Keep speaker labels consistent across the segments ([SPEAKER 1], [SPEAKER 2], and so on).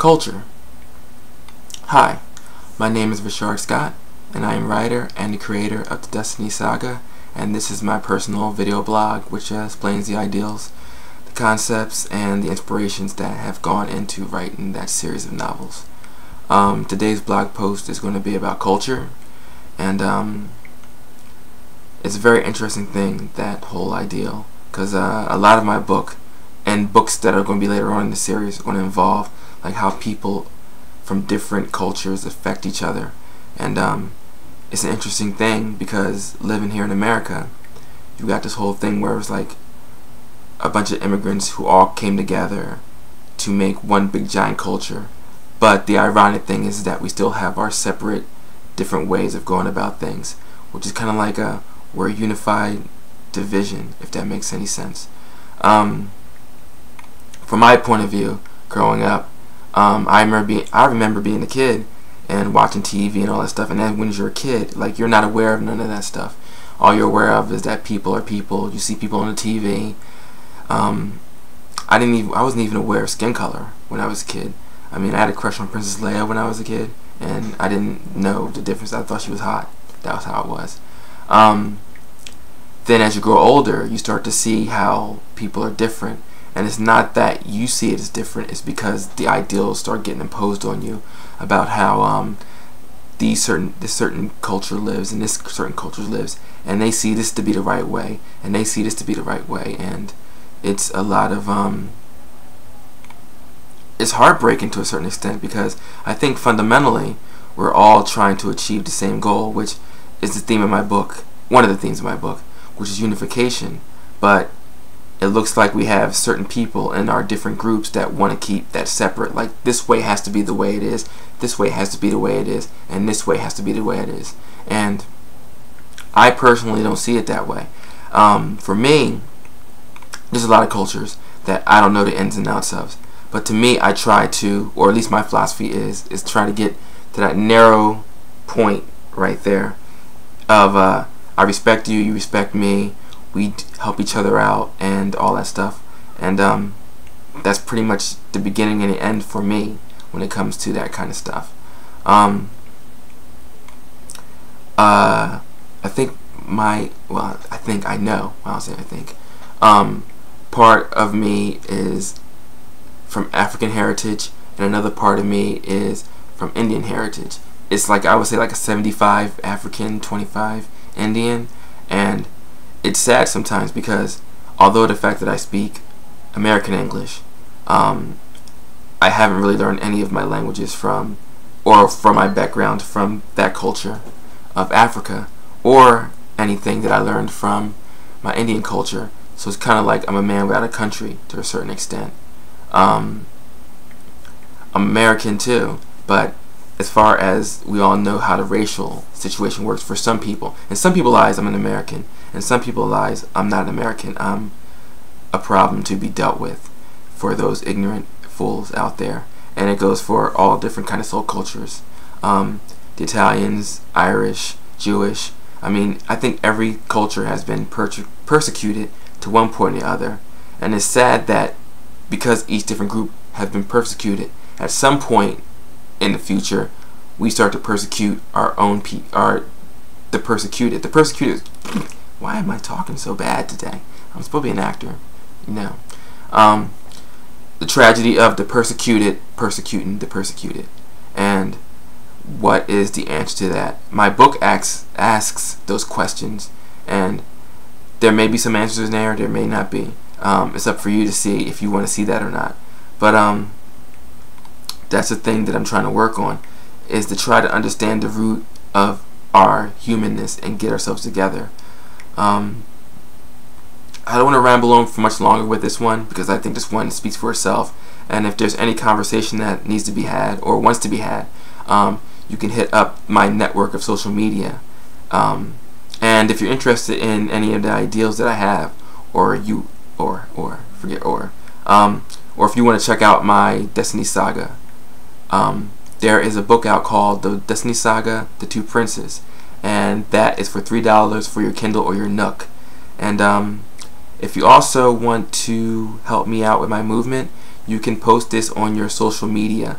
[SPEAKER 1] Culture. Hi, my name is Richard Scott, and I am writer and the creator of the Destiny Saga, and this is my personal video blog which explains the ideals, the concepts, and the inspirations that have gone into writing that series of novels. Today's blog post is going to be about culture, and it's a very interesting thing, that whole ideal, because a lot of my book and books that are going to be later on in the series are going to involve like how people from different cultures affect each other. And it's an interesting thing because living here in America, you got this whole thing where it's like a bunch of immigrants who all came together to make one big giant culture. But the ironic thing is that we still have our separate different ways of going about things, which is kind of like we're a unified division, if that makes any sense. From my point of view, growing up, I remember being a kid and watching TV and all that stuff. And then when you're a kid, like, you're not aware of none of that stuff. All you're aware of is that people are people. You see people on the TV. I wasn't even aware of skin color when I was a kid. I mean, I had a crush on Princess Leia when I was a kid, and I didn't know the difference. I thought she was hot. That was how it was. Then as you grow older, you start to see how people are different. And it's not that you see it as different, it's because the ideals start getting imposed on you about how this certain culture lives and this certain culture lives, and they see this to be the right way, and they see this to be the right way, and it's a lot of it's heartbreaking to a certain extent, because I think fundamentally we're all trying to achieve the same goal, which is the theme of my book, one of the themes of my book, which is unification. But it looks like we have certain people in our different groups that want to keep that separate. Like, this way has to be the way it is, this way has to be the way it is, and this way has to be the way it is. And I personally don't see it that way. For me, there's a lot of cultures that I don't know the ins and outs of. But to me, I try to, or at least my philosophy is try to get to that narrow point right there of I respect you, you respect me, we help each other out, and all that stuff. And that's pretty much the beginning and the end for me when it comes to that kind of stuff. I think I know. I'll say I think. Part of me is from African heritage, and another part of me is from Indian heritage. It's like, I would say, like a 75 African, 25 Indian. And it's sad sometimes because although the fact that I speak American English, I haven't really learned any of my languages from my background from that culture of Africa, or anything that I learned from my Indian culture. So it's kind of like I'm a man without a country to a certain extent. I'm American too, but as far as we all know how the racial situation works for some people, in some people's eyes I'm an American, and some people's eyes I'm not an American. I'm a problem to be dealt with for those ignorant fools out there. And it goes for all different kind of soul cultures. The Italians, Irish, Jewish. I mean, I think every culture has been persecuted to one point or the other. And it's sad that because each different group has been persecuted, at some point in the future we start to persecute our own the persecuted. The persecuted. Why am I talking so bad today? I'm supposed to be an actor, you know. The tragedy of the persecuted persecuting the persecuted, and what is the answer to that? My book asks those questions, and there may be some answers in there may not be. It's up for you to see if you want to see that or not. But that's the thing that I'm trying to work on, is to try to understand the root of our humanness and get ourselves together. I don't want to ramble on for much longer with this one, because I think this one speaks for itself. And if there's any conversation that needs to be had or wants to be had, you can hit up my network of social media. And if you're interested in any of the ideals that I have, or if you want to check out my Destiny Saga, there is a book out called The Destiny Saga, The Two Princes, and that is for $3 for your Kindle or your Nook. And if you also want to help me out with my movement, you can post this on your social media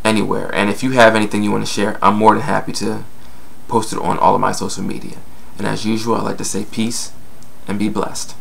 [SPEAKER 1] anywhere. And if you have anything you want to share, I'm more than happy to post it on all of my social media. And as usual, I'd like to say peace and be blessed.